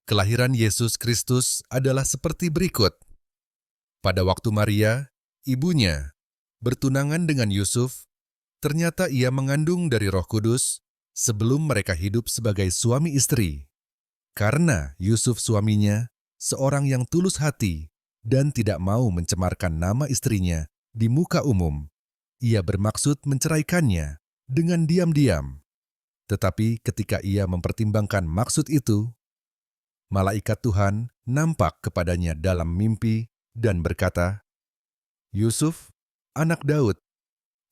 Kelahiran Yesus Kristus adalah seperti berikut. Pada waktu Maria, ibunya, bertunangan dengan Yusuf, ternyata ia mengandung dari Roh Kudus sebelum mereka hidup sebagai suami istri. Karena Yusuf suaminya, seorang yang tulus hati dan tidak mau mencemarkan nama istrinya di muka umum, ia bermaksud menceraikannya dengan diam-diam. Tetapi ketika ia mempertimbangkan maksud itu, malaikat Tuhan nampak kepadanya dalam mimpi dan berkata, "Yusuf, anak Daud,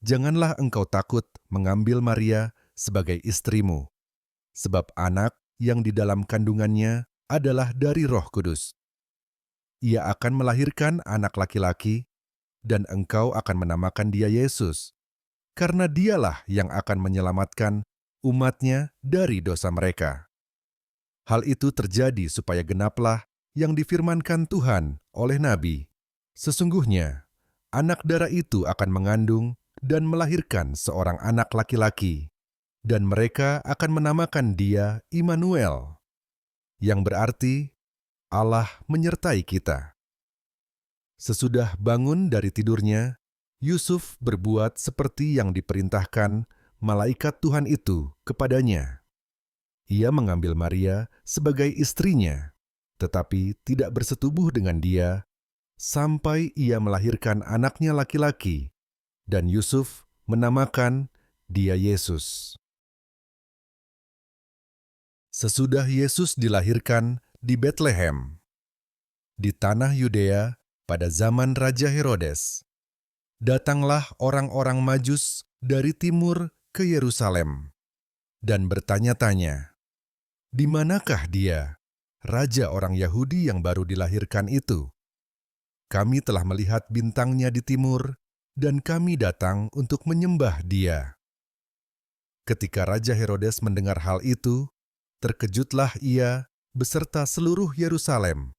janganlah engkau takut mengambil Maria sebagai istrimu, sebab anak yang di dalam kandungannya adalah dari Roh Kudus. Ia akan melahirkan anak laki-laki, dan engkau akan menamakan dia Yesus, karena dialah yang akan menyelamatkan umatnya dari dosa mereka." Hal itu terjadi supaya genaplah yang difirmankan Tuhan oleh Nabi. Sesungguhnya, anak darah itu akan mengandung dan melahirkan seorang anak laki-laki, dan mereka akan menamakan dia Immanuel, yang berarti Allah menyertai kita. Sesudah bangun dari tidurnya, Yusuf berbuat seperti yang diperintahkan malaikat Tuhan itu kepadanya. Ia mengambil Maria sebagai istrinya, tetapi tidak bersetubuh dengan dia sampai ia melahirkan anaknya laki-laki, dan Yusuf menamakan dia Yesus. Sesudah Yesus dilahirkan di Betlehem, di tanah Yudea pada zaman Raja Herodes, datanglah orang-orang Majus dari timur ke Yerusalem dan bertanya-tanya, "Di manakah dia, raja orang Yahudi yang baru dilahirkan itu? Kami telah melihat bintangnya di timur, dan kami datang untuk menyembah dia." Ketika Raja Herodes mendengar hal itu, terkejutlah ia beserta seluruh Yerusalem.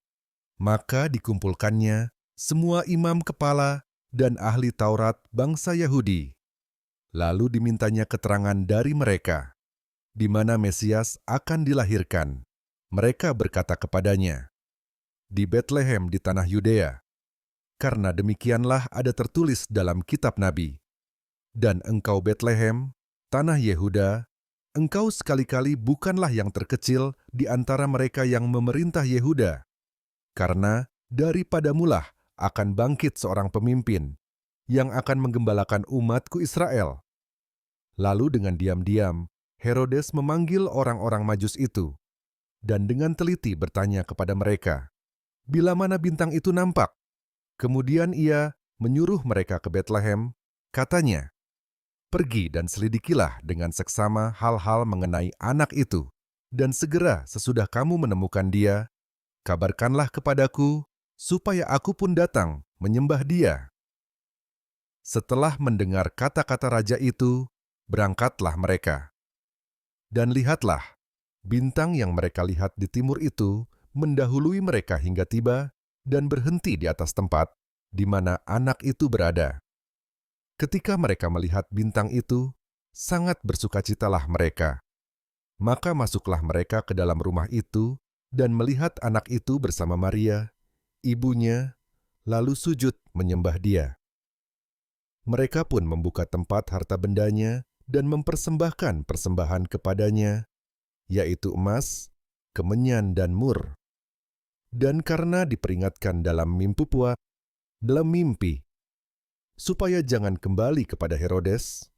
Maka dikumpulkannya semua imam kepala dan ahli Taurat bangsa Yahudi. Lalu dimintanya keterangan dari mereka, di mana Mesias akan dilahirkan. Mereka berkata kepadanya, "Di Betlehem di tanah Yudea, karena demikianlah ada tertulis dalam kitab Nabi. Dan engkau Betlehem, tanah Yehuda, engkau sekali-kali bukanlah yang terkecil di antara mereka yang memerintah Yehuda, karena daripadamulah akan bangkit seorang pemimpin yang akan menggembalakan umatku Israel." Lalu dengan diam-diam, Herodes memanggil orang-orang Majus itu, dan dengan teliti bertanya kepada mereka, "Bila mana bintang itu nampak?" Kemudian ia menyuruh mereka ke Betlehem, katanya, "Pergi dan selidikilah dengan seksama hal-hal mengenai anak itu, dan segera sesudah kamu menemukan dia, kabarkanlah kepadaku, supaya aku pun datang menyembah dia." Setelah mendengar kata-kata raja itu, berangkatlah mereka. Dan lihatlah, bintang yang mereka lihat di timur itu mendahului mereka hingga tiba dan berhenti di atas tempat di mana anak itu berada. Ketika mereka melihat bintang itu, sangat bersukacitalah mereka. Maka masuklah mereka ke dalam rumah itu dan melihat anak itu bersama Maria, ibunya, lalu sujud menyembah dia. Mereka pun membuka tempat harta bendanya dan mempersembahkan persembahan kepadanya, yaitu emas, kemenyan, dan mur. Dan karena diperingatkan dalam mimpi, supaya jangan kembali kepada Herodes,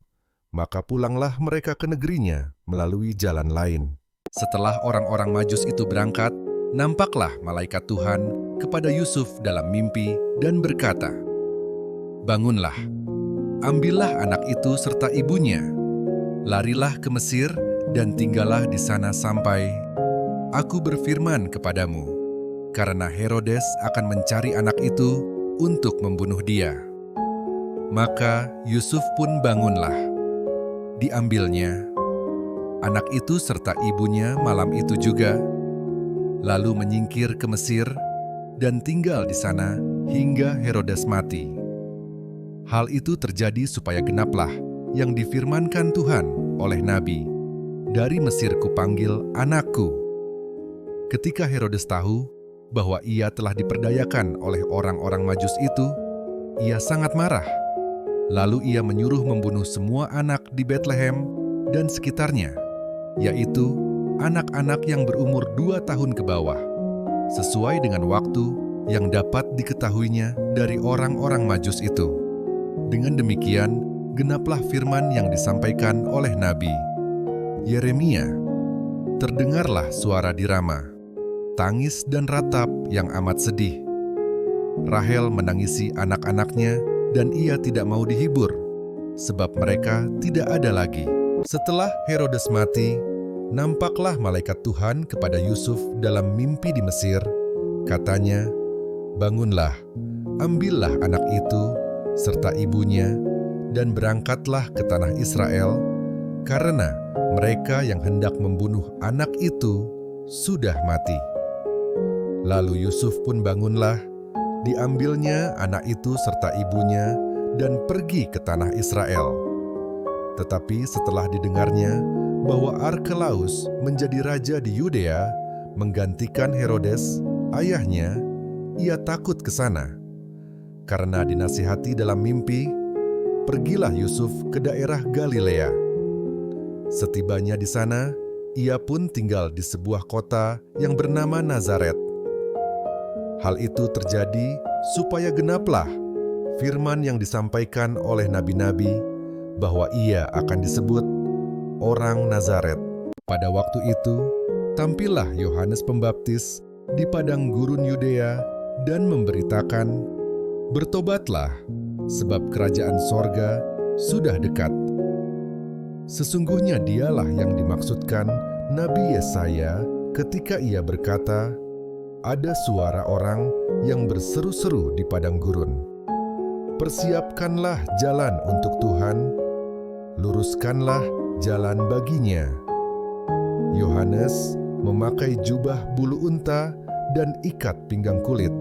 maka pulanglah mereka ke negerinya melalui jalan lain. Setelah orang-orang Majus itu berangkat, nampaklah malaikat Tuhan kepada Yusuf dalam mimpi dan berkata, "Bangunlah, ambillah anak itu serta ibunya, larilah ke Mesir dan tinggallah di sana sampai aku berfirman kepadamu, karena Herodes akan mencari anak itu untuk membunuh dia." Maka Yusuf pun bangunlah. Diambilnya anak itu serta ibunya malam itu juga, lalu menyingkir ke Mesir dan tinggal di sana hingga Herodes mati. Hal itu terjadi supaya genaplah yang difirmankan Tuhan oleh Nabi, "Dari Mesir kupanggil anakku." Ketika Herodes tahu bahwa ia telah diperdayakan oleh orang-orang Majus itu, ia sangat marah. Lalu ia menyuruh membunuh semua anak di Betlehem dan sekitarnya, yaitu anak-anak yang berumur 2 tahun ke bawah, sesuai dengan waktu yang dapat diketahuinya dari orang-orang Majus itu. Dengan demikian, genaplah firman yang disampaikan oleh Nabi Yeremia. Terdengarlah suara di Rama, tangis dan ratap yang amat sedih. Rahel menangisi anak-anaknya dan ia tidak mau dihibur, sebab mereka tidak ada lagi. Setelah Herodes mati, nampaklah malaikat Tuhan kepada Yusuf dalam mimpi di Mesir. Katanya, "Bangunlah, ambillah anak itu serta ibunya, dan berangkatlah ke tanah Israel, karena mereka yang hendak membunuh anak itu sudah mati." Lalu Yusuf pun bangunlah, diambilnya anak itu serta ibunya, dan pergi ke tanah Israel. Tetapi setelah didengarnya bahwa Arkelaus menjadi raja di Yudea, menggantikan Herodes, ayahnya, ia takut ke sana. Karena dinasihati dalam mimpi, pergilah Yusuf ke daerah Galilea. Setibanya di sana, ia pun tinggal di sebuah kota yang bernama Nazaret. Hal itu terjadi supaya genaplah firman yang disampaikan oleh nabi-nabi bahwa ia akan disebut orang Nazaret. Pada waktu itu, tampillah Yohanes Pembaptis di padang gurun Yudea dan memberitakan, "Bertobatlah, sebab kerajaan sorga sudah dekat." Sesungguhnya dialah yang dimaksudkan Nabi Yesaya ketika ia berkata, "Ada suara orang yang berseru-seru di padang gurun. Persiapkanlah jalan untuk Tuhan, luruskanlah jalan baginya." Yohanes memakai jubah bulu unta dan ikat pinggang kulit,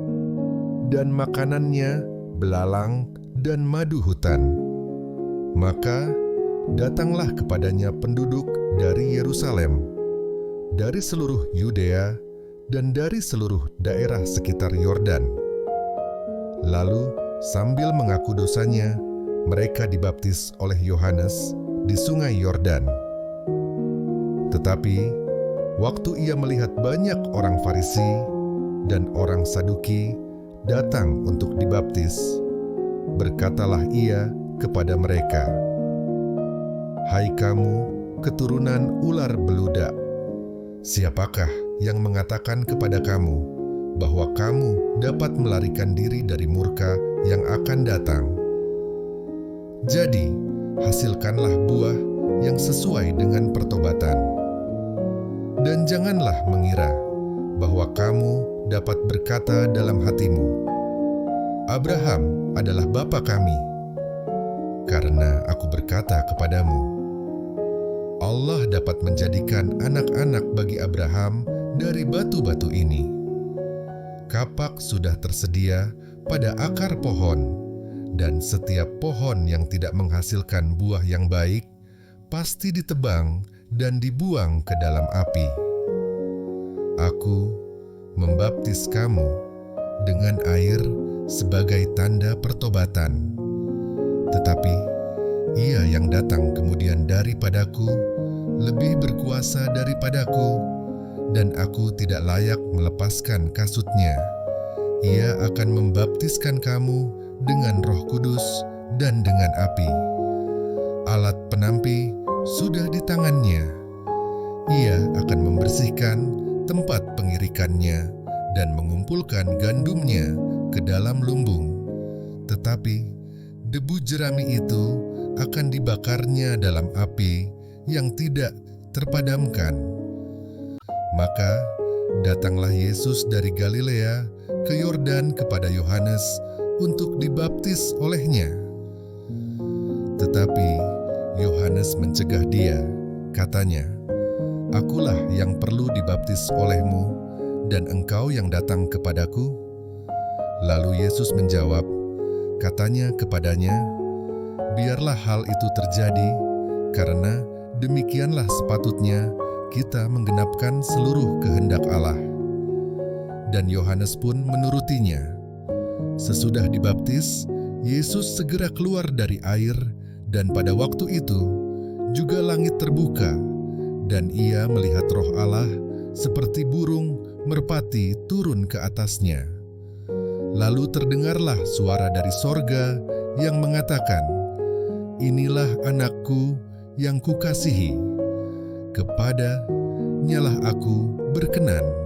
dan makanannya belalang dan madu hutan. Maka datanglah kepadanya penduduk dari Yerusalem, dari seluruh Yudea, dan dari seluruh daerah sekitar Yordan. Lalu sambil mengaku dosanya, mereka dibaptis oleh Yohanes di sungai Yordan. Tetapi waktu ia melihat banyak orang Farisi dan orang Saduki datang untuk dibaptis, berkatalah ia kepada mereka, "Hai kamu, keturunan ular beludak, siapakah yang mengatakan kepada kamu bahwa kamu dapat melarikan diri dari murka yang akan datang? Jadi, hasilkanlah buah yang sesuai dengan pertobatan. Dan janganlah mengira bahwa kamu dapat berkata dalam hatimu, 'Abraham adalah bapa kami,' karena aku berkata kepadamu, Allah dapat menjadikan anak-anak bagi Abraham dari batu-batu ini. Kapak sudah tersedia pada akar pohon, dan setiap pohon yang tidak menghasilkan buah yang baik pasti ditebang dan dibuang ke dalam api. Aku membaptis kamu dengan air sebagai tanda pertobatan, tetapi Ia yang datang kemudian daripadaku lebih berkuasa daripadaku, dan aku tidak layak melepaskan kasutnya. Ia akan membaptiskan kamu dengan Roh Kudus dan dengan api. Alat penampi sudah di tangannya. Ia akan membersihkan tempat pengirikannya dan mengumpulkan gandumnya ke dalam lumbung. Tetapi debu jerami itu akan dibakarnya dalam api yang tidak terpadamkan. Maka datanglah Yesus dari Galilea ke Yordan kepada Yohanes untuk dibaptis olehnya. Tetapi Yohanes mencegah dia, katanya, "Akulah yang perlu dibaptis olehmu, dan engkau yang datang kepadaku?" Lalu Yesus menjawab, katanya kepadanya, "Biarlah hal itu terjadi, karena demikianlah sepatutnya kita menggenapkan seluruh kehendak Allah." dan Yohanes pun menurutinya. Sesudah dibaptis, Yesus segera keluar dari air, dan pada waktu itu juga langit terbuka, dan ia melihat Roh Allah seperti burung merpati turun ke atasnya. Lalu terdengarlah suara dari sorga yang mengatakan, "Inilah anakku yang kukasihi, kepada nyalah aku berkenan."